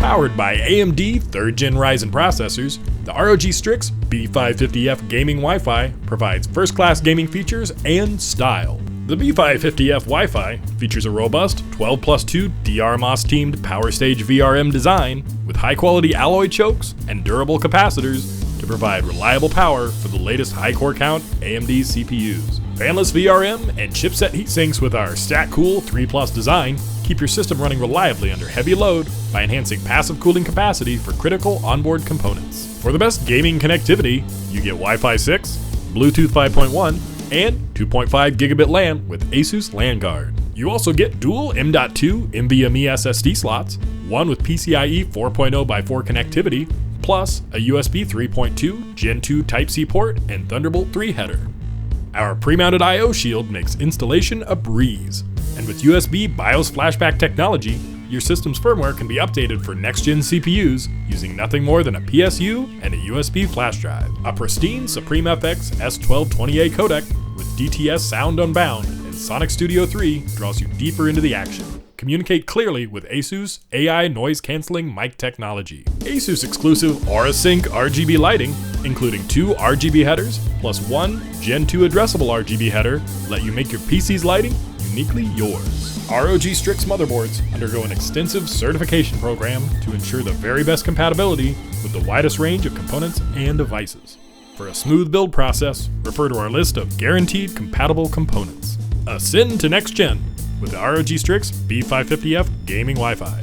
Powered by AMD 3rd Gen Ryzen processors, the ROG Strix B550-F Gaming Wi-Fi provides first-class gaming features and style. The B550-F Wi-Fi features a robust 12+2 DRMOS-teamed Power Stage VRM design with high-quality alloy chokes and durable capacitors to provide reliable power for the latest high-core count AMD CPUs. Fanless VRM and chipset heatsinks with our StatCool 3+ design keep your system running reliably under heavy load by enhancing passive cooling capacity for critical onboard components. For the best gaming connectivity, you get Wi-Fi 6, Bluetooth 5.1, and 2.5 gigabit LAN with ASUS LAN Guard. You also get dual M.2 NVMe SSD slots, one with PCIe 4.0x4 connectivity, plus a USB 3.2 Gen 2 Type-C port and Thunderbolt 3 header. Our pre-mounted I/O shield makes installation a breeze, and with USB BIOS flashback technology, your system's firmware can be updated for next-gen CPUs using nothing more than a PSU and a USB flash drive. A pristine Supreme FX S1220A codec with DTS Sound Unbound and Sonic Studio 3 draws you deeper into the action. Communicate clearly with ASUS AI noise-canceling mic technology. ASUS exclusive Aura Sync RGB lighting, including 2 RGB headers plus 1 Gen 2 addressable RGB header, let you make your PC's lighting uniquely yours. ROG Strix motherboards undergo an extensive certification program to ensure the very best compatibility with the widest range of components and devices. For a smooth build process, refer to our list of guaranteed compatible components. Ascend to next gen with the ROG Strix B550F Gaming Wi-Fi.